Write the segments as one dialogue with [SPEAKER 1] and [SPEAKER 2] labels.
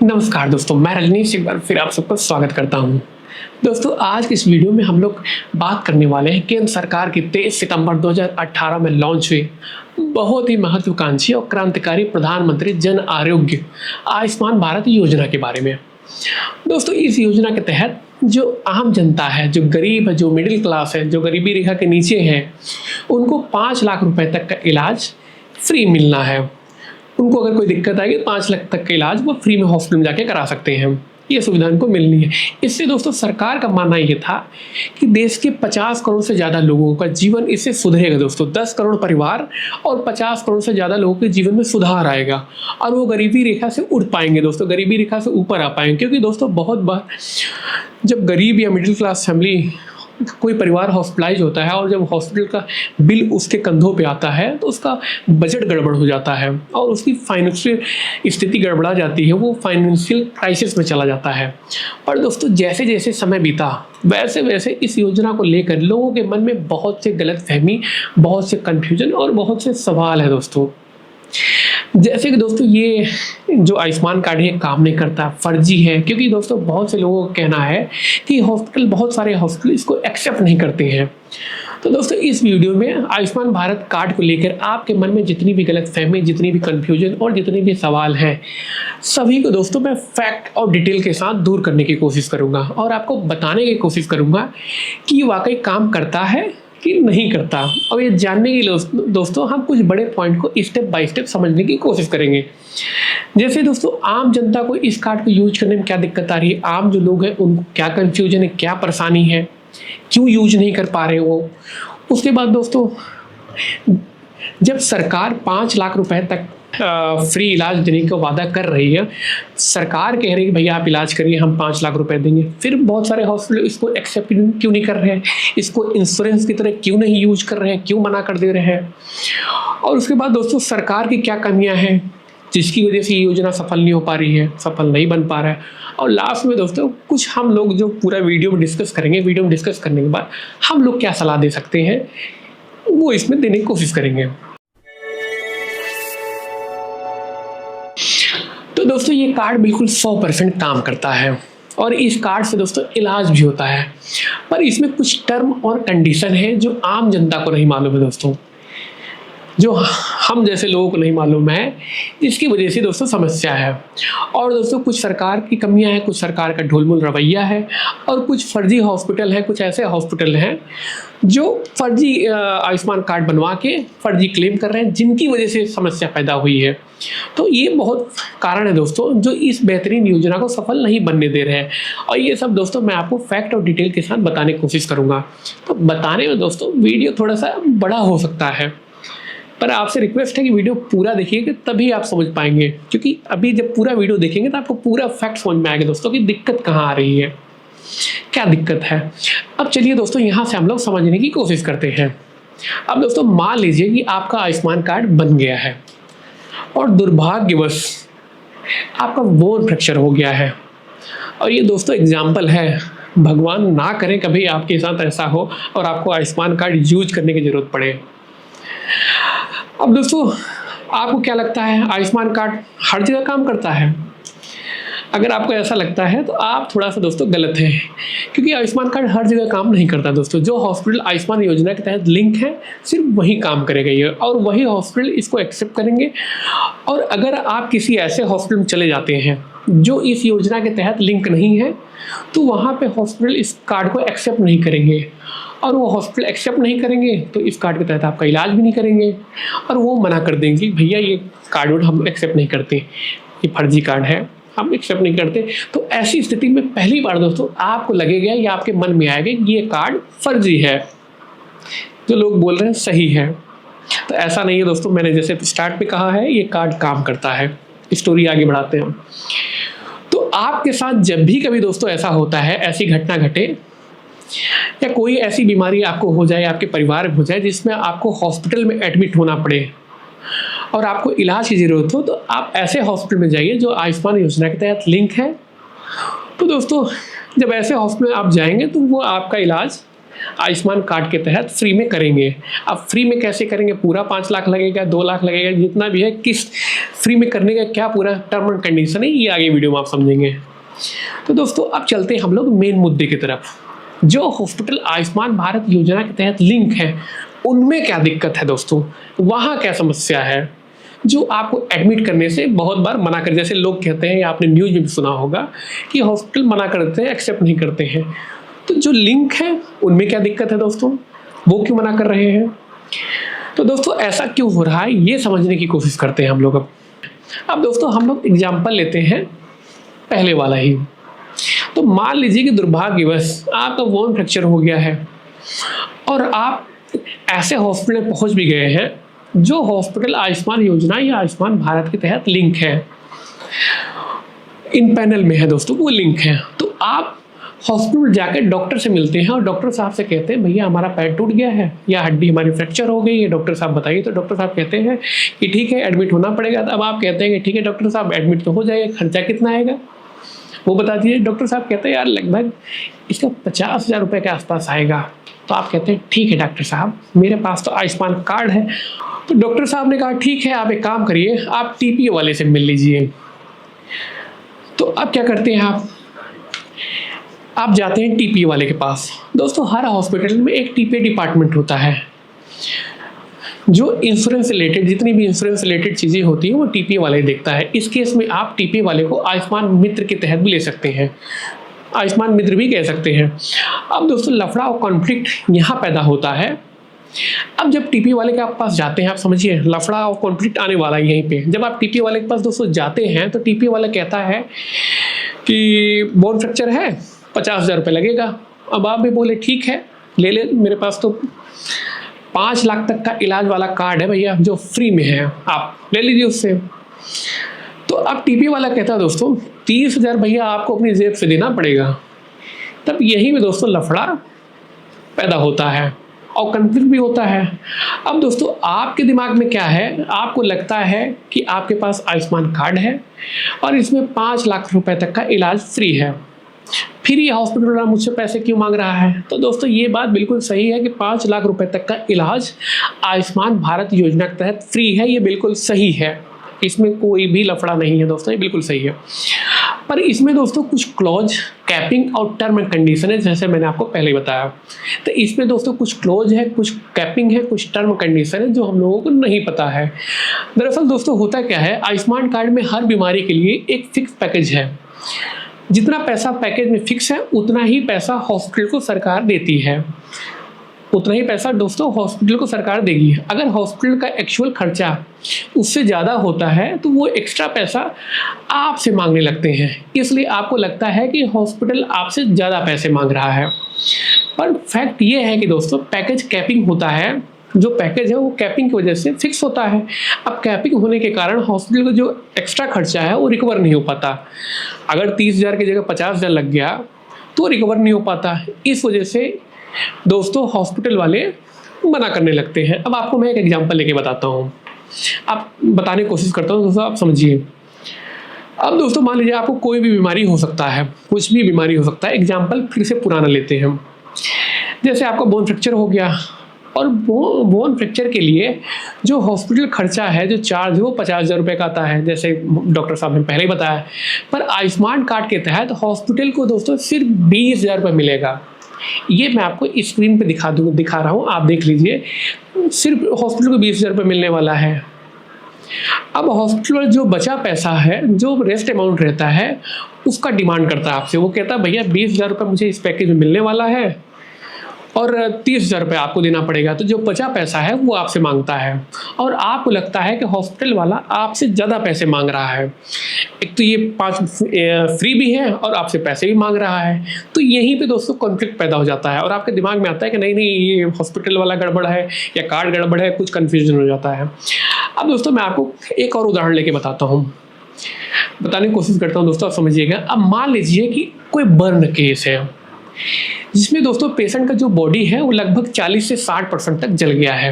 [SPEAKER 1] नमस्कार दोस्तों, मैं रजनीश एक बार फिर आप सबका स्वागत करता हूं। दोस्तों, आज की इस वीडियो में हम लोग बात करने वाले हैं केंद्र सरकार की 23 सितंबर 2018 में लॉन्च हुई बहुत ही महत्वाकांक्षी और क्रांतिकारी प्रधानमंत्री जन आरोग्य आयुष्मान भारत योजना के बारे में। दोस्तों, इस योजना के तहत जो आम जनता है, जो गरीब है, जो मिडिल क्लास है, जो गरीबी रेखा के नीचे है, उनको 5 लाख रुपए तक का इलाज फ्री मिलना है। उनको अगर कोई दिक्कत आएगी 5 लाख तक का इलाज वो फ्री में हॉस्पिटल में जाके करा सकते हैं। ये सुविधा उनको मिलनी है। इससे दोस्तों सरकार का मानना ये था कि देश के 50 करोड़ से ज़्यादा लोगों का जीवन इससे सुधरेगा। दोस्तों 10 करोड़ परिवार और 50 करोड़ से ज़्यादा लोगों के जीवन में सुधार आएगा और वो गरीबी रेखा से उठ पाएंगे। दोस्तों गरीबी रेखा से ऊपर आ पाएंगे, क्योंकि दोस्तों बहुत बार जब गरीब या मिडिल क्लास फैमिली कोई परिवार हॉस्पिटलाइज होता है और जब हॉस्पिटल का बिल उसके कंधों पे आता है तो उसका बजट गड़बड़ हो जाता है और उसकी फाइनेंशियल स्थिति गड़बड़ा जाती है, वो फाइनेंशियल क्राइसिस में चला जाता है। पर दोस्तों जैसे जैसे समय बीता वैसे वैसे इस योजना को लेकर लोगों के मन में बहुत से गलतफहमी, बहुत से कन्फ्यूजन और बहुत से सवाल है। दोस्तों जैसे कि दोस्तों ये जो आयुष्मान कार्ड है काम नहीं करता, फर्जी है, क्योंकि दोस्तों बहुत से लोगों का कहना है कि बहुत सारे हॉस्पिटल इसको एक्सेप्ट नहीं करते हैं। तो दोस्तों इस वीडियो में आयुष्मान भारत कार्ड को लेकर आपके मन में जितनी भी गलतफहमी, जितनी भी कन्फ्यूजन और जितने भी सवाल हैं, सभी को दोस्तों मैं फैक्ट और डिटेल के साथ दूर करने की कोशिश करूँगा और आपको बताने की कोशिश करूँगा कि ये वाकई काम करता है कि नहीं करता। और ये जानने के लिए दोस्तों हम कुछ बड़े पॉइंट को स्टेप बाय स्टेप समझने की कोशिश करेंगे। जैसे दोस्तों आम जनता को इस कार्ड को यूज करने में क्या दिक्कत आ रही है, आम जो लोग हैं उनको क्या कंफ्यूजन है, क्या परेशानी है, क्यों यूज नहीं कर पा रहे वो। उसके बाद दोस्तों जब सरकार 5 लाख रुपए तक फ्री इलाज देने का वादा कर रही है, सरकार कह रही है कि भैया आप इलाज करिए, हम 5 लाख रुपए देंगे, फिर बहुत सारे हॉस्पिटल इसको एक्सेप्ट क्यों नहीं कर रहे हैं, इसको इंश्योरेंस की तरह क्यों नहीं यूज कर रहे हैं, क्यों मना कर दे रहे हैं। और उसके बाद दोस्तों सरकार की क्या कमियां हैं जिसकी वजह से ये योजना सफल नहीं हो पा रही है, सफल नहीं बन पा रहा है। और लास्ट में दोस्तों कुछ हम लोग जो पूरा वीडियो में डिस्कस करेंगे, वीडियो में डिस्कस करने के बाद हम लोग क्या सलाह दे सकते हैं वो इसमें देने की कोशिश करेंगे। तो दोस्तों ये कार्ड बिल्कुल 100% काम करता है और इस कार्ड से दोस्तों इलाज भी होता है, पर इसमें कुछ टर्म और कंडीशन है जो आम जनता को नहीं मालूम है दोस्तों, जो हम जैसे लोगों को नहीं मालूम है, इसकी वजह से दोस्तों समस्या है। और दोस्तों कुछ सरकार की कमियां हैं, कुछ सरकार का ढोलमुल रवैया है और कुछ फर्जी हॉस्पिटल हैं, कुछ ऐसे हॉस्पिटल हैं जो फर्जी आयुष्मान कार्ड बनवा के फर्जी क्लेम कर रहे हैं, जिनकी वजह से समस्या पैदा हुई है। तो ये बहुत कारण है दोस्तों जो इस बेहतरीन योजना को सफल नहीं बनने दे रहे हैं और ये सब दोस्तों मैं आपको फैक्ट और डिटेल के साथ बताने की कोशिश करूँगा। तो बताने में दोस्तों वीडियो थोड़ा सा बड़ा हो सकता है, पर आपसे रिक्वेस्ट है कि वीडियो पूरा देखिएगा तभी आप समझ पाएंगे, क्योंकि अभी जब पूरा वीडियो देखेंगे तो आपको पूरा फैक्ट समझ में आएगा दोस्तों कि दिक्कत कहाँ आ रही है, क्या दिक्कत है। अब चलिए दोस्तों यहाँ से हम लोग समझने की कोशिश करते हैं। अब दोस्तों मान लीजिए कि आपका आयुष्मान कार्ड बन गया है और दुर्भाग्यवश आपका बोन फ्रैक्चर हो गया है, और ये दोस्तों एग्जाम्पल है, भगवान ना करे कभी आपके साथ ऐसा हो और आपको आयुष्मान कार्ड यूज करने की जरूरत पड़े। अब दोस्तों आपको क्या लगता है आयुष्मान कार्ड हर जगह काम करता है? अगर आपको ऐसा लगता है तो आप थोड़ा सा दोस्तों गलत हैं, क्योंकि आयुष्मान कार्ड हर जगह काम नहीं करता दोस्तों। जो हॉस्पिटल आयुष्मान योजना के तहत लिंक है सिर्फ वही काम करेगा ये, और वही हॉस्पिटल इसको एक्सेप्ट करेंगे। और अगर आप किसी ऐसे हॉस्पिटल में चले जाते हैं जो इस योजना के तहत लिंक नहीं है तो वहाँ पे हॉस्पिटल इस कार्ड को एक्सेप्ट नहीं करेंगे, और वो हॉस्पिटल एक्सेप्ट नहीं करेंगे तो इस कार्ड के तहत आपका इलाज भी नहीं करेंगे और वो मना कर देंगे भैया ये कार्ड हम एक्सेप्ट नहीं करते, ये फर्जी कार्ड है, हम एक्सेप्ट नहीं करते। तो ऐसी स्थिति में पहली बार दोस्तों आपको लगेगा या आपके मन में आएगा कि ये कार्ड फर्जी है, जो लोग बोल रहे हैं सही है। तो ऐसा नहीं है दोस्तों, मैंने जैसे स्टार्ट में कहा है ये कार्ड काम करता है। स्टोरी आगे बढ़ाते हैं। तो आपके साथ जब भी कभी दोस्तों ऐसा होता है, ऐसी घटना घटे या कोई ऐसी बीमारी आपको हो जाए, आपके परिवार में हो जाए जिसमें आपको हॉस्पिटल में एडमिट होना पड़े और आपको इलाज की ज़रूरत हो, तो आप ऐसे हॉस्पिटल में जाइए जो आयुष्मान योजना के तहत लिंक है। तो दोस्तों जब ऐसे हॉस्पिटल में आप जाएंगे तो वो आपका इलाज आयुष्मान कार्ड के तहत फ्री में करेंगे। अब फ्री में कैसे करेंगे, पूरा 5 लाख लगेगा, 2 लाख लगेगा, जितना भी है, किस फ्री में करने का क्या पूरा टर्म एंड कंडीशन है, ये आगे वीडियो में आप समझेंगे। तो दोस्तों अब चलते हैं हम लोग मेन मुद्दे की तरफ। जो हॉस्पिटल आयुष्मान भारत योजना के तहत लिंक है उनमें क्या दिक्कत है दोस्तों, वहाँ क्या समस्या है जो आपको एडमिट करने से बहुत बार मना कर, जैसे लोग कहते हैं या आपने न्यूज़ में भी सुना होगा कि हॉस्पिटल मना करते हैं, एक्सेप्ट नहीं करते हैं। तो जो लिंक है उनमें क्या दिक्कत है दोस्तों, वो क्यों मना कर रहे हैं। तो दोस्तों ऐसा क्यों हो रहा है ये समझने की कोशिश करते हैं हम लोग। अब दोस्तों हम लोग एग्जाम्पल लेते हैं पहले वाला ही। तो मान लीजिए कि दुर्भाग्यवश आपका बोन फ्रैक्चर हो गया है और आप ऐसे हॉस्पिटल पहुंच भी गए हैं जो हॉस्पिटल आयुष्मान योजना या आयुष्मान भारत के तहत लिंक है, इन पैनल में है दोस्तों, वो लिंक है। तो आप हॉस्पिटल जाकर डॉक्टर से मिलते हैं और डॉक्टर साहब से कहते हैं भैया हमारा पैर टूट गया है या हड्डी हमारी फ्रैक्चर हो गई है, डॉक्टर साहब बताइए। तो डॉक्टर साहब कहते हैं कि ठीक है एडमिट होना पड़ेगा। अब आप कहते हैं कि ठीक है डॉक्टर साहब एडमिट तो हो जाएगा, खर्चा कितना आएगा वो बता दीजिए। डॉक्टर साहब कहते हैं यार लगभग इसका 50,000 रुपये के आसपास आएगा। तो आप कहते हैं ठीक है डॉक्टर साहब मेरे पास तो आयुष्मान कार्ड है। तो डॉक्टर साहब ने कहा ठीक है आप एक काम करिए, आप टीपीए वाले से मिल लीजिए। तो अब क्या करते हैं आप जाते हैं टीपीए वाले के पास। दोस्तों हर हॉस्पिटल में एक टीपीए डिपार्टमेंट होता है जो इंश्योरेंस रिलेटेड, जितनी भी इंश्योरेंस रिलेटेड चीज़ें होती हैं वो टीपीए वाले देखता है। इस केस में आप टीपीए वाले को आयुष्मान मित्र के तहत भी ले सकते हैं, आयुष्मान मित्र भी कह सकते हैं। अब दोस्तों लफड़ा और कॉन्फ्लिक्ट यहाँ पैदा होता है। अब जब टीपीए वाले के पास जाते हैं, आप समझिए लफड़ा और कॉन्फ्लिक्ट आने वाला है यहीं पे। जब आप टीपीए वाले के पास दोस्तों जाते हैं तो टीपीए वाला कहता है कि बोन फ्रैक्चर है, 50,000 रुपये लगेगा। अब आप भी बोले ठीक है ले ले, मेरे पास तो 5 लाख तक का इलाज वाला कार्ड है भैया जो फ्री में है, आप ले लीजिए उससे। तो अब टीपीए वाला कहता है दोस्तों 30,000 भैया आपको अपनी जेब से देना पड़ेगा। तब यही में दोस्तों लफड़ा पैदा होता है और कंफ्लिक्ट भी होता है। अब दोस्तों आपके दिमाग में क्या है, आपको लगता है कि आपके पास आयुष्मान कार्ड है और इसमें 5 लाख रुपए तक का इलाज फ्री है, फिर ये हॉस्पिटल वाला मुझसे पैसे क्यों मांग रहा है। तो दोस्तों ये बात बिल्कुल सही है कि 5 लाख रुपए तक का इलाज आयुष्मान भारत योजना के तहत फ्री है, ये बिल्कुल सही है, इसमें कोई भी लफड़ा नहीं है दोस्तों, ये बिल्कुल सही है। पर इसमें दोस्तों कुछ क्लॉज, कैपिंग और टर्म एंड कंडीशन है, जैसे मैंने आपको पहले ही बताया। तो इसमें दोस्तों कुछ क्लॉज है, कुछ कैपिंग है, कुछ टर्म कंडीशन है जो हम लोगों को नहीं पता है। दरअसल दोस्तों होता क्या है, आयुष्मान कार्ड में हर बीमारी के लिए एक फिक्स पैकेज है। जितना पैसा पैकेज में फिक्स है उतना ही पैसा हॉस्पिटल को सरकार देती है, उतना ही पैसा दोस्तों हॉस्पिटल को सरकार देगी। अगर हॉस्पिटल का एक्चुअल खर्चा उससे ज़्यादा होता है तो वो एक्स्ट्रा पैसा आपसे मांगने लगते हैं, इसलिए आपको लगता है कि हॉस्पिटल आपसे ज़्यादा पैसे मांग रहा है। पर फैक्ट ये है कि दोस्तों पैकेज कैपिंग होता है, जो पैकेज है वो कैपिंग की वजह से फिक्स होता है। अब कैपिंग होने के कारण हॉस्पिटल का जो एक्स्ट्रा खर्चा है वो रिकवर नहीं हो पाता। अगर 30,000 की जगह 50,000 लग गया तो रिकवर नहीं हो पाता। इस वजह से दोस्तों हॉस्पिटल वाले मना करने लगते हैं। अब आपको मैं एक एग्जांपल लेके बताता हूँ, आप बताने की कोशिश करता हूँ दोस्तों, आप समझिए। अब दोस्तों मान लीजिए आपको कोई भी बीमारी हो सकता है, कुछ भी बीमारी हो सकता है। एग्जाम्पल फिर से पुराना लेते हैं, जैसे आपका बोन फ्रैक्चर हो गया और बोन फ्रैक्चर के लिए जो हॉस्पिटल खर्चा है, जो चार्ज है वो 50,000 रुपये का आता है, जैसे डॉक्टर साहब ने पहले ही बताया। पर आयुष्मान कार्ड के तहत हॉस्पिटल को दोस्तों सिर्फ 20,000 रुपये मिलेगा। ये मैं आपको स्क्रीन पे दिखा रहा हूँ, आप देख लीजिए। सिर्फ हॉस्पिटल को 20,000 रुपये मिलने वाला है। अब हॉस्पिटल जो बचा पैसा है, जो रेस्ट अमाउंट रहता है, उसका डिमांड करता है आपसे। वो कहता है भैया 20,000 रुपये मुझे इस पैकेज में मिलने वाला है और 30,000 रुपये आपको देना पड़ेगा। तो जो बचा पैसा है वो आपसे मांगता है और आपको लगता है कि हॉस्पिटल वाला आपसे ज़्यादा पैसे मांग रहा है। एक तो ये 5 फ्री भी है और आपसे पैसे भी मांग रहा है। तो यहीं पे दोस्तों कॉन्फ्लिक्ट पैदा हो जाता है और आपके दिमाग में आता है कि नहीं नहीं ये हॉस्पिटल वाला गड़बड़ है या कार्ड गड़बड़ है, कुछ कन्फ्यूजन हो जाता है। अब दोस्तों मैं आपको एक और उदाहरण लेके बताता हूँ, बताने की कोशिश करता हूँ दोस्तों, आप समझिएगा। अब मान लीजिए कि कोई बर्न केस है जिसमें दोस्तों पेशेंट का जो बॉडी है वो लगभग 40 से 60% तक जल गया है।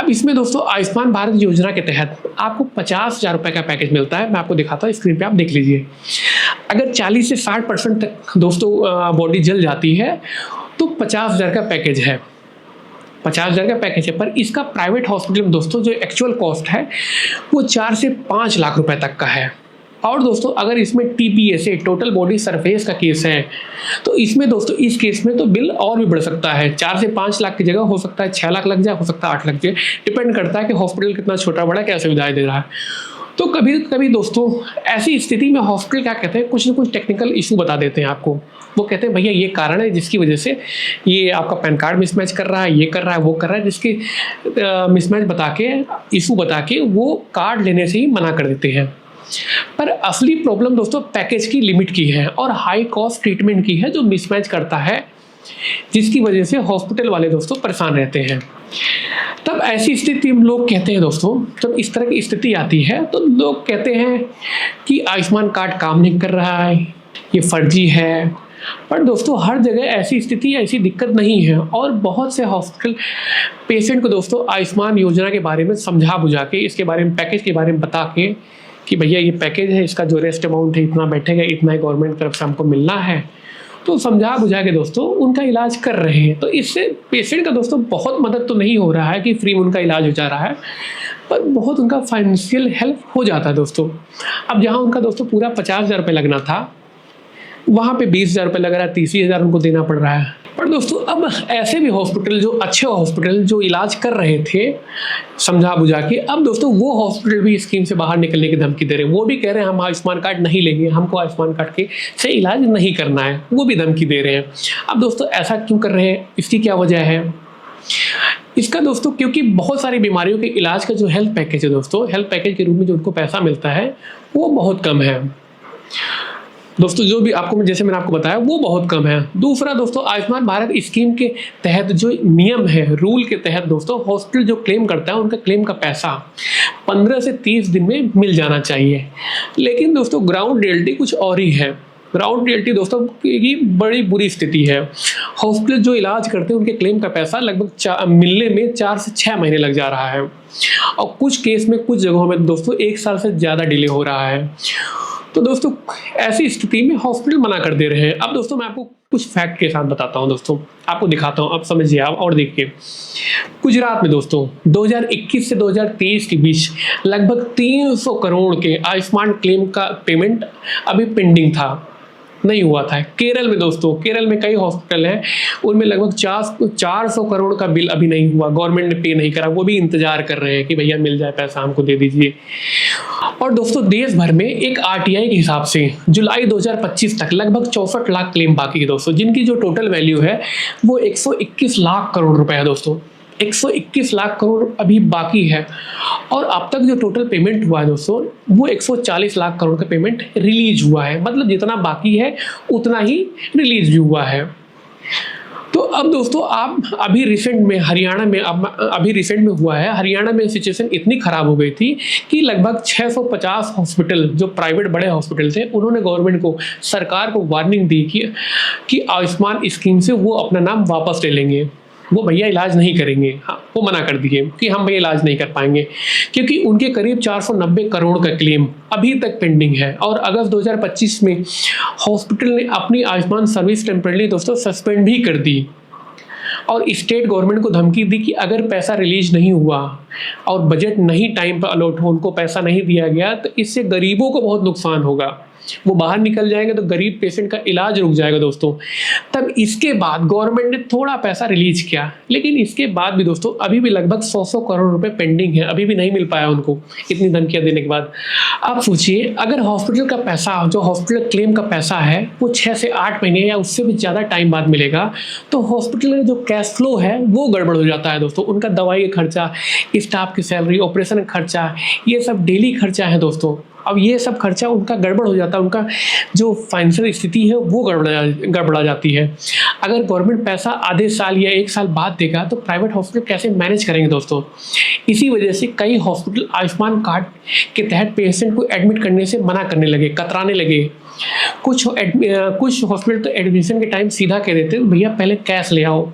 [SPEAKER 1] अब इसमें दोस्तों आयुष्मान भारत योजना के तहत आपको 50,000 रुपये का पैकेज मिलता है। मैं आपको दिखाता हूँ, स्क्रीन पे आप देख लीजिए। अगर 40 से 60% तक दोस्तों बॉडी जल जाती है तो 50,000 का पैकेज है, 50,000 का पैकेज है। पर इसका प्राइवेट हॉस्पिटल में दोस्तों जो एक्चुअल कॉस्ट है वो 4 से 5 लाख रुपए तक का है। और दोस्तों अगर इसमें TBSA टोटल बॉडी सरफेस का केस है तो इसमें दोस्तों इस केस में तो बिल और भी बढ़ सकता है। 4 से 5 लाख की जगह हो सकता है 6 लाख लग जाए, हो सकता है 8 लाख जाए, डिपेंड करता है कि हॉस्पिटल कितना छोटा बड़ा क्या सुविधाएं दे रहा है। तो कभी कभी दोस्तों ऐसी स्थिति में हॉस्पिटल क्या कहते हैं, कुछ ना कुछ टेक्निकल इशू बता देते हैं आपको। वो कहते हैं भैया ये कारण है जिसकी वजह से ये आपका पैन कार्ड मिसमैच कर रहा है, ये कर रहा है, वो कर रहा है, जिसकी मिसमैच बता के, इशू बता के वो कार्ड लेने से ही मना कर देते हैं। पर असली प्रॉब्लम दोस्तों पैकेज की लिमिट की है और हाई कॉस्ट ट्रीटमेंट की है जो मिसमैच करता है, जिसकी वजह से हॉस्पिटल वाले दोस्तों परेशान रहते हैं। तब ऐसी स्थिति में लोग कहते हैं दोस्तों, जब इस तरह की स्थिति आती है तो लोग कहते हैं कि आयुष्मान कार्ड काम नहीं कर रहा है, ये फर्जी है। पर दोस्तों हर जगह ऐसी स्थिति, ऐसी दिक्कत नहीं है और बहुत से हॉस्पिटल पेशेंट को दोस्तों आयुष्मान योजना के बारे में समझा बुझा के, इसके बारे में, पैकेज के बारे में बता के कि भैया ये पैकेज है, इसका जो रेस्ट अमाउंट है इतना बैठेगा, इतना ही गवर्नमेंट की तरफ से हमको मिलना है, तो समझा बुझा के दोस्तों उनका इलाज कर रहे हैं। तो इससे पेशेंट का दोस्तों बहुत मदद तो नहीं हो रहा है कि फ्री में उनका इलाज हो जा रहा है, पर बहुत उनका फाइनेंशियल हेल्प हो जाता है दोस्तों। अब जहाँ उनका दोस्तों पूरा 50,000 रुपये लगना था, वहाँ पे 20,000 रुपये लग रहा है, 30,000 उनको देना पड़ रहा है। पर दोस्तों अब ऐसे भी हॉस्पिटल, जो अच्छे हॉस्पिटल जो इलाज कर रहे थे समझा बुझा के, अब दोस्तों वो हॉस्पिटल भी स्कीम से बाहर निकलने की धमकी दे रहे हैं। वो भी कह रहे हैं हम आयुष्मान कार्ड नहीं लेंगे, हमको आयुष्मान कार्ड के से इलाज नहीं करना है, वो भी धमकी दे रहे हैं। अब दोस्तों ऐसा क्यों कर रहे हैं, इसकी क्या वजह है? इसका दोस्तों क्योंकि बहुत सारी बीमारियों के इलाज का जो हेल्थ पैकेज है दोस्तों, हेल्थ पैकेज के रूप में जो उनको पैसा मिलता है वो बहुत कम है दोस्तों। जो भी आपको, जैसे मैंने आपको बताया, वो बहुत कम है। दूसरा दोस्तों आयुष्मान भारत स्कीम के तहत जो नियम है, रूल के तहत दोस्तों हॉस्पिटल जो क्लेम करता है उनका क्लेम का पैसा 15 से 30 दिन में मिल जाना चाहिए। लेकिन दोस्तों ग्राउंड रियलिटी कुछ और ही है। ग्राउंड रियलिटी दोस्तों की बड़ी बुरी स्थिति है। हॉस्पिटल जो इलाज करते हैं उनके क्लेम का पैसा लगभग मिलने में 4 से 6 महीने लग जा रहा है और कुछ केस में, कुछ जगहों में दोस्तों 1 साल से ज़्यादा डिले हो रहा है। तो दोस्तों ऐसी स्थिति में हॉस्पिटल मना कर दे रहे हैं। अब दोस्तों मैं आपको कुछ फैक्ट के साथ बताता हूं दोस्तों, आपको दिखाता हूं, अब समझिए आप और देखिए। गुजरात में दोस्तों 2021 से 2023 के बीच लगभग 300 करोड़ के आयुष्मान क्लेम का पेमेंट अभी पेंडिंग था, नहीं हुआ था। केरल में दोस्तों, केरल में कई हॉस्पिटल हैं, उनमें लगभग 400 करोड़ का बिल अभी नहीं हुआ, गवर्नमेंट ने पे नहीं करा, वो भी इंतजार कर रहे हैं कि भैया मिल जाए पैसा, हमको दे दीजिए। और दोस्तों देश भर में एक RTI के हिसाब से जुलाई 2025 तक लगभग 64 लाख क्लेम बाकी है दोस्तों, जिनकी जो टोटल वैल्यू है वो 121 लाख करोड़ रुपए है दोस्तों। 121 लाख करोड़ अभी बाकी है और अब तक जो टोटल पेमेंट हुआ है दोस्तों वो 140 लाख करोड़ का पेमेंट रिलीज हुआ है। मतलब जितना बाकी है उतना ही रिलीज भी हुआ है। तो अब दोस्तों आप अभी रिसेंट में हरियाणा में, अभी रिसेंट में हुआ है, हरियाणा में सिचुएशन इतनी खराब हो गई थी कि लगभग 650 हॉस्पिटल जो प्राइवेट बड़े हॉस्पिटल थे उन्होंने गवर्नमेंट को, सरकार को वार्निंग दी कि आयुष्मान स्कीम से वो अपना नाम वापस ले लेंगे, वो भैया इलाज नहीं करेंगे। हाँ, वो मना कर दिए कि हम भैया इलाज नहीं कर पाएंगे, क्योंकि उनके करीब 490 करोड़ का क्लेम अभी तक पेंडिंग है। और अगस्त 2025 में हॉस्पिटल ने अपनी आयुष्मान सर्विस टेम्परेरी दोस्तों सस्पेंड भी कर दी और स्टेट गवर्नमेंट को धमकी दी कि अगर पैसा रिलीज नहीं हुआ और बजट नहीं टाइम पर अलॉट हो, उनको पैसा नहीं दिया गया, तो इससे गरीबों को बहुत नुकसान होगा, वो बाहर निकल जाएंगे तो गरीब पेशेंट का इलाज रुक जाएगा दोस्तों। तब इसके बाद गवर्नमेंट ने थोड़ा पैसा रिलीज किया, लेकिन इसके बाद भी दोस्तों अभी भी लगभग 100 करोड़ रुपए पेंडिंग है, अभी भी नहीं मिल पाया उनको इतनी धमकियां देने के बाद। आप सोचिए अगर हॉस्पिटल का पैसा, जो हॉस्पिटल क्लेम का पैसा है वो 6 से 8 महीने या उससे भी ज़्यादा टाइम बाद मिलेगा, तो हॉस्पिटल का जो कैश फ्लो है वो गड़बड़ हो जाता है दोस्तों। उनका दवाई का खर्चा, स्टाफ की सैलरी, ऑपरेशन का खर्चा, ये सब डेली खर्चा है दोस्तों। अब ये सब खर्चा उनका गड़बड़ हो जाता है, उनका जो फाइनेंशियल स्थिति है वो गड़बड़ा जाती है। अगर गवर्नमेंट पैसा आधे साल या 1 साल बाद देगा तो प्राइवेट हॉस्पिटल कैसे मैनेज करेंगे दोस्तों। इसी वजह से कई हॉस्पिटल आयुष्मान कार्ड के तहत पेशेंट को एडमिट करने से मना करने लगे, कतराने लगे। कुछ हॉस्पिटल तो एडमिशन के टाइम सीधा कह देते हैं भैया पहले कैश ले आओ,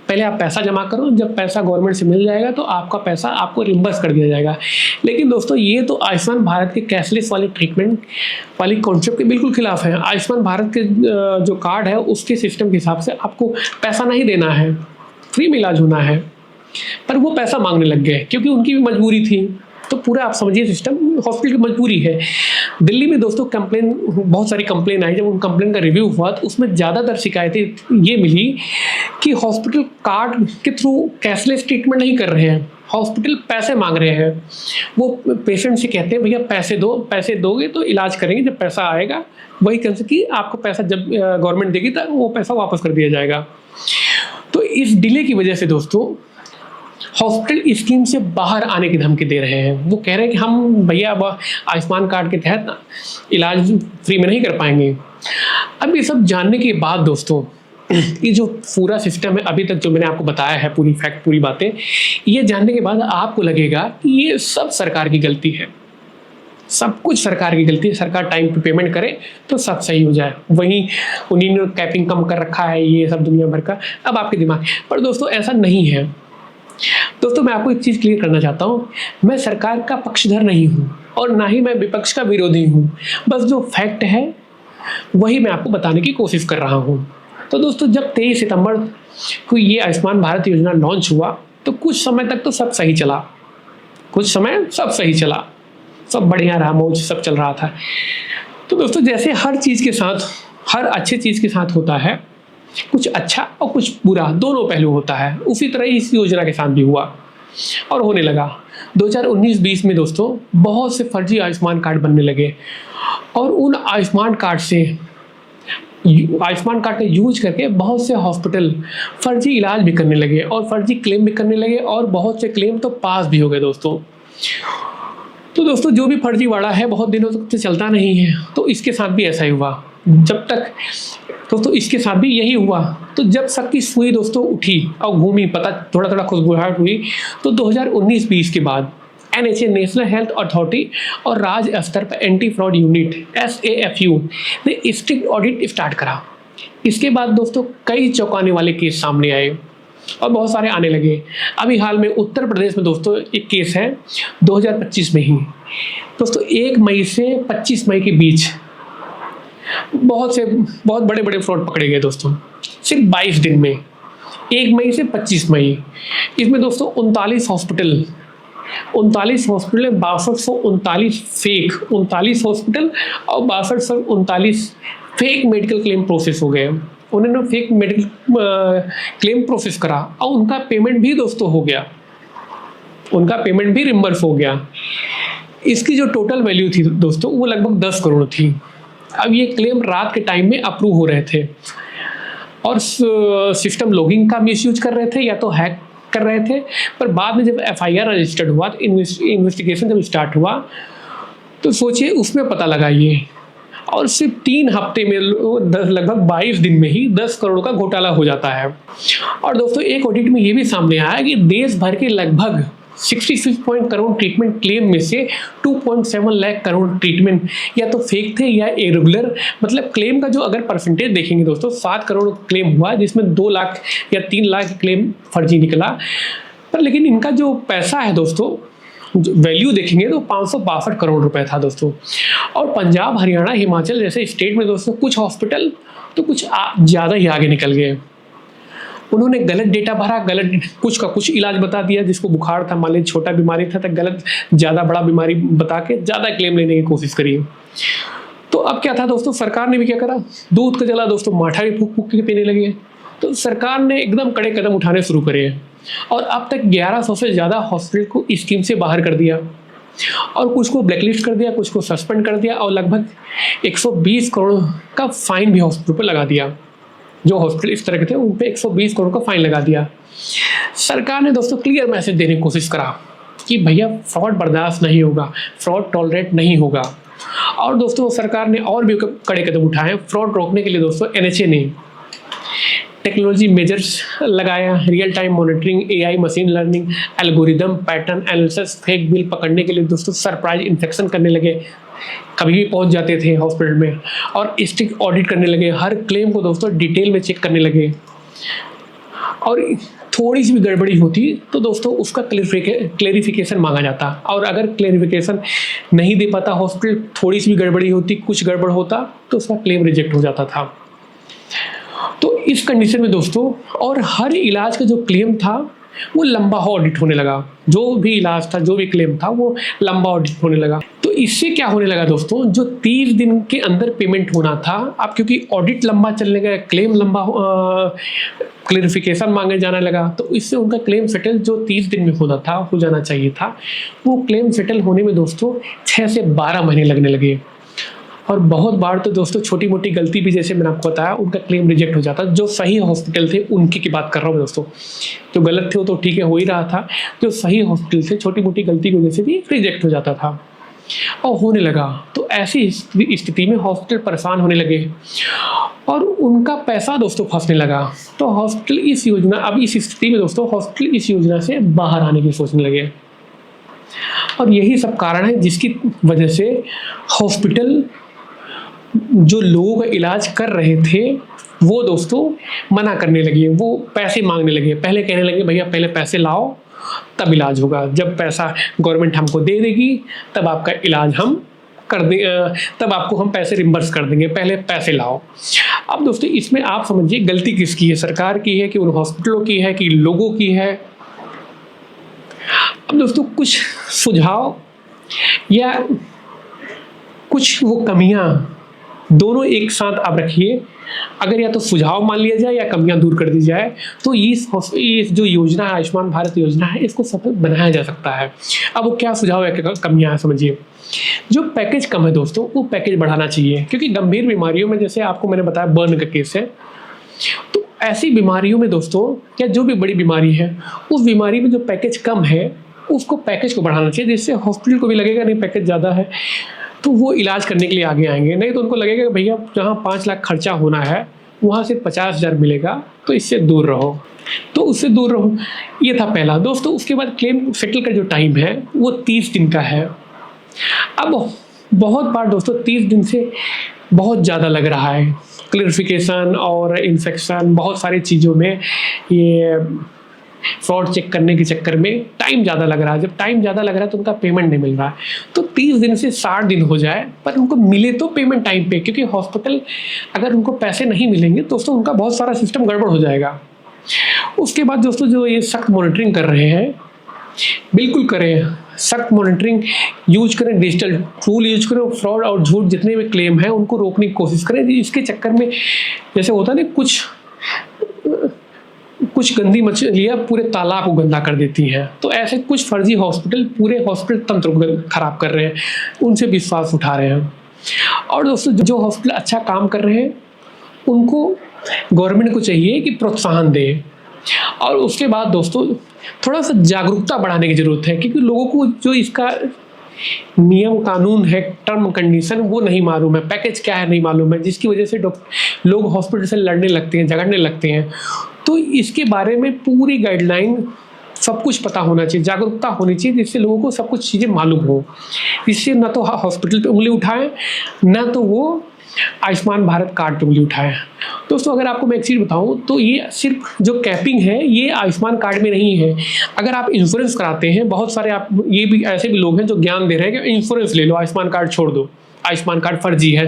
[SPEAKER 1] पहले आप पैसा जमा करो, जब पैसा गवर्नमेंट से मिल जाएगा तो आपका पैसा आपको रिम्बर्स कर दिया जाएगा। लेकिन दोस्तों ये तो आयुष्मान भारत के कैशलेस वाले ट्रीटमेंट वाली कॉन्सेप्ट के बिल्कुल खिलाफ है। आयुष्मान भारत के जो कार्ड है उसके सिस्टम के हिसाब से आपको पैसा नहीं देना है, फ्री में इलाज होना है, पर वो पैसा मांगने लग गए क्योंकि उनकी भी मजबूरी थी। तो पूरा आप समझिए सिस्टम हॉस्पिटल की मजबूरी है। दिल्ली में दोस्तों कंप्लेन, बहुत सारी कंप्लेन आई। जब उन कंप्लेन का रिव्यू हुआ तो उसमें ज़्यादातर शिकायतें ये मिली कि हॉस्पिटल कार्ड के थ्रू कैशलेस ट्रीटमेंट नहीं कर रहे हैं, हॉस्पिटल पैसे मांग रहे हैं। वो पेशेंट से कहते हैं भैया पैसे दो, पैसे दोगे तो इलाज करेंगे, जब पैसा आएगा वही कह कि आपको पैसा जब गवर्नमेंट देगी तो वो पैसा वापस कर दिया जाएगा। तो इस डिले की वजह से दोस्तों हॉस्पिटल स्कीम से बाहर आने की धमकी दे रहे हैं। वो कह रहे हैं कि हम भैया अब आयुष्मान कार्ड के तहत इलाज फ्री में नहीं कर पाएंगे। अब ये सब जानने के बाद दोस्तों ये जो पूरा सिस्टम है अभी तक जो मैंने आपको बताया है, पूरी फैक्ट, पूरी बातें, ये जानने के बाद आपको लगेगा कि ये सब सरकार की गलती है, सब कुछ सरकार की गलती है। सरकार टाइम पे पेमेंट करे तो सब सही हो जाए, वहीं उन्हीं ने कैपिंग कम कर रखा है, ये सब दुनिया भर का अब आपके दिमाग। पर दोस्तों ऐसा नहीं है। दोस्तों मैं आपको एक चीज़ क्लियर करना चाहता हूँ, मैं सरकार का पक्षधर नहीं हूँ और ना ही मैं विपक्ष का विरोधी हूँ। बस जो फैक्ट है वही मैं आपको बताने की कोशिश कर रहा हूँ। तो दोस्तों जब 23 सितंबर को ये आयुष्मान भारत योजना लॉन्च हुआ तो कुछ समय तक तो सब सही चला, कुछ समय सब सही चला, सब बढ़िया रहा, मौज सब चल रहा था। तो दोस्तों जैसे हर चीज़ के साथ, हर अच्छी चीज़ के साथ होता है, कुछ अच्छा और कुछ बुरा दोनों पहलू होता है, उसी तरह इस योजना के साथ भी हुआ और होने लगा। 2019-20 में दोस्तों बहुत से फर्जी आयुष्मान कार्ड बनने लगे और उन आयुष्मान कार्ड का यूज करके बहुत से हॉस्पिटल फर्जी इलाज भी करने लगे और फर्जी क्लेम भी करने लगे और बहुत से क्लेम तो पास भी हो गए दोस्तों। तो दोस्तों जो भी फर्जीवाड़ा है बहुत दिनों तक तो चलता नहीं है, तो इसके साथ भी ऐसा ही हुआ। जब तक दोस्तों इसके साथ भी यही हुआ। तो जब सबकी सुई दोस्तों उठी और घूमी, पता थोड़ा थोड़ा खुशबुहाहट हुई, तो 2019-20 के बाद NHA नेशनल हेल्थ अथॉरिटी और राज्य स्तर पर एंटी फ्रॉड यूनिट SAFU ने स्ट्रिक्ट ऑडिट स्टार्ट करा। इसके बाद दोस्तों कई चौंकाने वाले केस सामने आए और बहुत सारे आने लगे। अभी हाल में उत्तर प्रदेश में दोस्तों एक केस है 2025 में ही दोस्तों, 1 मई से 25 मई के बीच बहुत बड़े बड़े फ्रॉड पकड़े गए दोस्तों, सिर्फ 22 दिन में, 1 मई से 25 मई। इसमें दोस्तों 39 हॉस्पिटल में 6239 फेक, 39 हॉस्पिटल और 6239 फेक मेडिकल क्लेम प्रोसेस हो गए। उन्होंने फेक मेडिकल क्लेम प्रोसेस करा और उनका पेमेंट भी दोस्तों हो गया, उनका पेमेंट भी रिम्बर्स हो गया। इसकी जो टोटल वैल्यू थी दोस्तों वो लगभग 10 करोड़ थी। अब ये क्लेम रात के टाइम में अप्रूव हो रहे थे और सिस्टम लॉगिंग का मिसयूज कर रहे थे या तो हैक कर रहे थे। पर बाद में जब FIR रजिस्टर्ड हुआ, इन्वेस्टिगेशन जब स्टार्ट हुआ तो सोचिए उसमें पता लगा ये, और सिर्फ 3 हफ्ते में लगभग 22 दिन में ही 10 करोड़ का घोटाला हो जाता है। और दोस्तों एक ऑडिट में ये भी सामने आया कि देश भर के लगभग 66 करोड़ ट्रीटमेंट क्लेम में से 2.7 लाख करोड़ ट्रीटमेंट या तो फेक थे या इरेगुलर। मतलब क्लेम का जो अगर परसेंटेज देखेंगे दोस्तों, 7 करोड़ क्लेम हुआ जिसमें 2 लाख या 3 लाख क्लेम फर्जी निकला। पर लेकिन इनका जो पैसा है दोस्तों, वैल्यू देखेंगे तो 562 करोड़ रुपए था दोस्तों। और पंजाब, हरियाणा, हिमाचल जैसे स्टेट में दोस्तों कुछ हॉस्पिटल तो कुछ ज़्यादा ही आगे निकल गए। उन्होंने गलत डेटा भरा, गलत कुछ का कुछ इलाज बता दिया। जिसको बुखार था, मान लीजिए छोटा बीमारी था तो गलत ज़्यादा बड़ा बीमारी बता के ज़्यादा क्लेम लेने की कोशिश करी। तो अब क्या था दोस्तों, सरकार ने भी क्या करा, दूध का जला दोस्तों माठा भी फूक फूक के पीने लगे। तो सरकार ने एकदम कड़े कदम उठाने शुरू करे और अब तक 1100 से ज़्यादा हॉस्पिटल को स्कीम से बाहर कर दिया और कुछ को ब्लैकलिस्ट कर दिया, कुछ को सस्पेंड कर दिया और लगभग 120 करोड़ का फाइन भी हॉस्पिटल पर लगा दिया। जो हॉस्पिटल इस तरह के थे उन पे 120 करोड़ का फाइन लगा दिया। सरकार ने दोस्तों क्लियर मैसेज देने की कोशिश करा कि भैया फ्रॉड बर्दाश्त नहीं होगा, फ्रॉड टॉलरेट नहीं होगा। और दोस्तों सरकार ने और भी कड़े कदम उठाए फ्रॉड रोकने के लिए। दोस्तों NHA ने टेक्नोलॉजी मेजर्स लगाया, real time monitoring, AI, machine learning, algorithm, pattern analysis, fake bill पकड़ने के लिए दोस्तों सरप्राइज इंफेक्शन करने लगे, कभी भी पहुंच जाते थे हॉस्पिटल में, और स्ट्रिक्ट ऑडिट करने लगे, हर क्लेम को दोस्तों डिटेल में चेक करने लगे। और थोड़ी सी भी गड़बड़ी होती तो दोस्तों उसका क्लेरिफिकेशन मांगा जाता, और अगर क्लेरिफिकेशन नहीं दे पाता हॉस्पिटल, थोड़ी सी भी गड़बड़ी होती, कुछ गड़बड़ होता तो उसका क्लेम रिजेक्ट हो जाता था। तो इस कंडीशन में दोस्तों, और हर इलाज का जो क्लेम था वो लंबा ऑडिट होने लगा, जो भी इलाज था, जो भी क्लेम था वो लंबा ऑडिट होने लगा। तो इससे क्या होने लगा दोस्तों, जो 30 दिन के अंदर पेमेंट होना था, अब क्योंकि ऑडिट लंबा चलने का, क्लेम लंबा, क्लेरिफिकेशन मांगे जाने लगा, तो इससे उनका क्लेम सेटल जो 30 दिन में होना था, हो जाना चाहिए था, वो क्लेम सेटल होने में दोस्तों 6 से 12 महीने लगने लगे। और बहुत बार तो दोस्तों छोटी मोटी गलती भी, जैसे मैंने आपको बताया, उनका क्लेम रिजेक्ट हो जाता। जो सही हॉस्पिटल थे उनकी की बात कर रहा हूँ दोस्तों, जो गलत थे वो तो ठीक है, हो ही रहा था, जो सही हॉस्पिटल थे छोटी मोटी गलती की वजह से भी रिजेक्ट हो जाता था और होने लगा। तो ऐसी स्थिति में हॉस्पिटल परेशान होने लगे और उनका पैसा दोस्तों फंसने लगा। तो हॉस्पिटल इस योजना, अब इस स्थिति में दोस्तों हॉस्पिटल इस योजना से बाहर आने की सोचने लगे, और यही सब कारण है जिसकी वजह से हॉस्पिटल जो लोगों का इलाज कर रहे थे वो दोस्तों मना करने लगे, वो पैसे मांगने लगे। पहले कहने लगे भैया पहले पैसे लाओ तब इलाज होगा, जब पैसा गवर्नमेंट हमको दे देगी तब आपका इलाज हम कर दे, तब आपको हम पैसे रिम्बर्स कर देंगे, पहले पैसे लाओ। अब दोस्तों इसमें आप समझिए गलती किसकी है, सरकार की है कि उन हॉस्पिटलों की है कि लोगों की है। अब दोस्तों कुछ सुझाव या कुछ वो कमियां दोनों एक साथ आप रखिए, अगर या तो सुझाव मान लिया जाए या कमियां दूर कर दी जाए तो इस जो योजना है, आयुष्मान भारत योजना है, इसको सफल बनाया जा सकता है। अब वो क्या सुझाव है, क्या कमियां हैं, समझिए। जो पैकेज कम है दोस्तों वो पैकेज बढ़ाना चाहिए, क्योंकि गंभीर बीमारियों में, जैसे आपको मैंने बताया बर्न का केस है, तो ऐसी बीमारियों में दोस्तों, या जो भी बड़ी बीमारी है उस बीमारी में जो पैकेज कम है उसको पैकेज को बढ़ाना चाहिए, जिससे हॉस्पिटल को भी लगेगा नहीं पैकेज ज़्यादा है तो वो इलाज करने के लिए आगे आएंगे। नहीं तो उनको लगेगा कि भैया जहाँ 5 लाख खर्चा होना है वहाँ से 50,000 मिलेगा, तो इससे दूर रहो, तो उससे दूर रहो। ये था पहला दोस्तों। उसके बाद क्लेम सेटल का जो टाइम है वो 30 दिन का है। अब बहुत बार दोस्तों 30 दिन से बहुत ज़्यादा लग रहा है, क्लियरिफिकेशन और इंफेक्शन बहुत सारी चीज़ों में, ये फ्रॉड चेक करने के चक्कर में टाइम ज़्यादा लग रहा है। जब टाइम ज़्यादा लग रहा है तो उनका पेमेंट नहीं मिल रहा है, तो 30 दिन से 60 दिन हो जाए पर उनको मिले तो पेमेंट टाइम पे, क्योंकि हॉस्पिटल अगर उनको पैसे नहीं मिलेंगे दोस्तों उनका बहुत सारा सिस्टम गड़बड़ हो जाएगा। उसके बाद दोस्तों जो ये सख्त मॉनिटरिंग कर रहे हैं, बिल्कुल करें, सख्त मॉनिटरिंग यूज करें, डिजिटल टूल यूज करें, फ्रॉड और झूठ जितने भी क्लेम हैं उनको रोकने की कोशिश करें। इसके चक्कर में जैसे होता है ना, कुछ गंदी मछलियाँ पूरे तालाब को गंदा कर देती हैं, तो ऐसे कुछ फर्जी हॉस्पिटल पूरे हॉस्पिटल तंत्र को खराब कर रहे हैं, उनसे विश्वास उठा रहे हैं। और दोस्तों जो हॉस्पिटल अच्छा काम कर रहे हैं उनको गवर्नमेंट को चाहिए कि प्रोत्साहन दे। और उसके बाद दोस्तों थोड़ा सा जागरूकता बढ़ाने की ज़रूरत है, क्योंकि लोगों को जो इसका नियम कानून है, टर्म कंडीशन वो नहीं मालूम है, पैकेज क्या है नहीं मालूम है, जिसकी वजह से लोग हॉस्पिटल से लड़ने लगते हैं, झगड़ने लगते हैं। तो इसके बारे में पूरी गाइडलाइन सब कुछ पता होना चाहिए, जागरूकता होनी चाहिए, जिससे लोगों को सब कुछ चीज़ें मालूम हो, इससे ना तो हॉस्पिटल पे उंगली उठाएं ना तो वो आयुष्मान भारत कार्ड पे उंगली उठाएं। दोस्तों अगर आपको मैं एक चीज़ बताऊं तो ये सिर्फ जो कैपिंग है ये आयुष्मान कार्ड में नहीं है। अगर आप इंश्योरेंस कराते हैं, बहुत सारे आप ये भी ऐसे भी लोग हैं जो ज्ञान दे रहे हैं कि इंश्योरेंस ले लो, आयुष्मान कार्ड छोड़ दो, आयुष्मान कार्ड फर्जी है।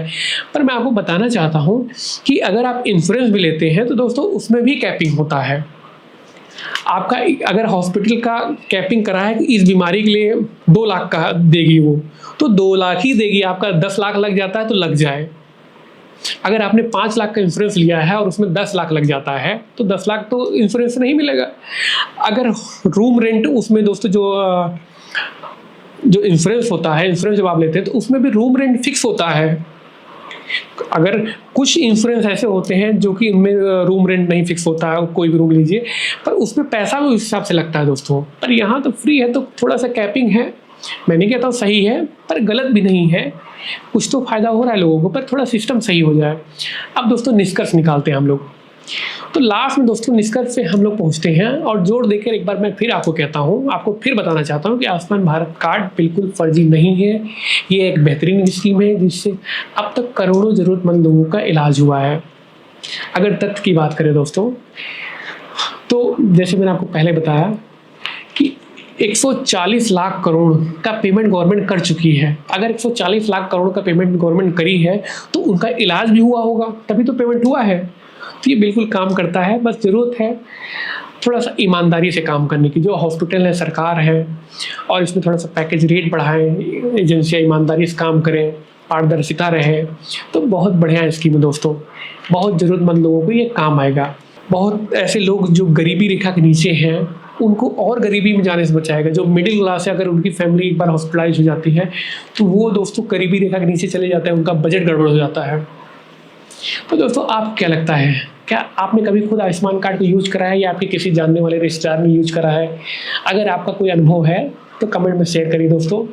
[SPEAKER 1] पर मैं आपको बताना चाहता हूँ कि अगर आप इंश्योरेंस भी लेते हैं तो दोस्तों उसमें भी कैपिंग होता है। आपका अगर हॉस्पिटल का कैपिंग करा है कि इस बीमारी के लिए 2 लाख का देगी वो, तो 2 लाख ही देगी, आपका 10 लाख लग जाता है तो लग जाए। अगर आपने 5 लाख का इंश्योरेंस लिया है और उसमें 10 लाख लग जाता है तो 10 लाख तो इंश्योरेंस नहीं मिलेगा। अगर रूम रेंट उसमें दोस्तों जो इंश्योरेंस होता है, इंश्योरेंस जब आप लेते हैं तो उसमें भी रूम रेंट फिक्स होता है। अगर कुछ इंश्योरेंस ऐसे होते हैं जो कि इनमें रूम रेंट नहीं फिक्स होता है, कोई भी रूम लीजिए, पर उसमें पैसा भी उस हिसाब से लगता है दोस्तों। पर यहाँ तो फ्री है, तो थोड़ा सा कैपिंग है, मैं नहीं कहता हूँ सही है पर गलत भी नहीं है, कुछ तो फायदा हो रहा है लोगों को, पर थोड़ा सिस्टम सही हो जाए। अब दोस्तों निष्कर्ष निकालते हैं हम लोग। तो लास्ट में दोस्तों निष्कर्ष से हम लोग पहुंचते हैं, और जोड़ देकर एक बार मैं फिर आपको कहता हूं, आपको फिर बताना चाहता हूं कि आयुष्मान भारत कार्ड बिल्कुल फर्जी नहीं है। ये एक बेहतरीन स्कीम है जिससे अब तक करोड़ों जरूरतमंद लोगों का इलाज हुआ है। अगर तथ्य की बात करें दोस्तों तो जैसे मैंने आपको पहले बताया कि 140 लाख करोड़ का पेमेंट गवर्नमेंट कर चुकी है। अगर 140 लाख करोड़ का पेमेंट गवर्नमेंट करी है तो उनका इलाज भी हुआ होगा, तभी तो पेमेंट हुआ है। तो ये बिल्कुल काम करता है, बस ज़रूरत है थोड़ा सा ईमानदारी से काम करने की। जो हॉस्पिटल है, सरकार है, और इसमें थोड़ा सा पैकेज रेट बढ़ाएं, एजेंसियाँ ईमानदारी से काम करें, पारदर्शिता रहे, तो बहुत बढ़िया स्कीम है दोस्तों। बहुत ज़रूरतमंद लोगों को ये काम आएगा। बहुत ऐसे लोग जो गरीबी रेखा के नीचे हैं उनको और गरीबी में जाने से बचाएगा। जो मिडिल क्लास है, अगर उनकी फैमिली एक बार हॉस्पिटलाइज हो जाती है तो वो दोस्तों गरीबी रेखा के नीचे चले जाते हैं, उनका बजट गड़बड़ हो जाता है। तो दोस्तों आप क्या लगता है, क्या आपने कभी खुद आयुष्मान कार्ड को यूज करा है या आपके किसी जानने वाले रिश्तेदार ने यूज करा है? अगर आपका कोई अनुभव है तो कमेंट में शेयर करिए दोस्तों।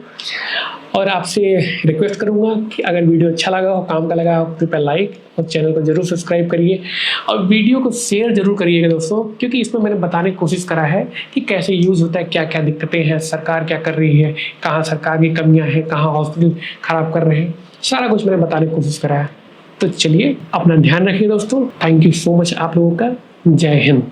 [SPEAKER 1] और आपसे रिक्वेस्ट करूंगा कि अगर वीडियो अच्छा लगा हो, काम का लगा हो, कृपया लाइक और चैनल को जरूर सब्सक्राइब करिए और वीडियो को शेयर जरूर करिएगा दोस्तों, क्योंकि इसमें मैंने बताने की कोशिश करा है कि कैसे यूज़ होता है, क्या क्या दिक्कतें हैं, सरकार क्या कर रही है, कहाँ सरकार की कमियाँ हैं, कहाँ हॉस्पिटल खराब कर रहे हैं, सारा कुछ मैंने बताने की कोशिश करा है। तो चलिए अपना ध्यान रखिए दोस्तों। थैंक यू सो मच आप लोगों का। जय हिंद।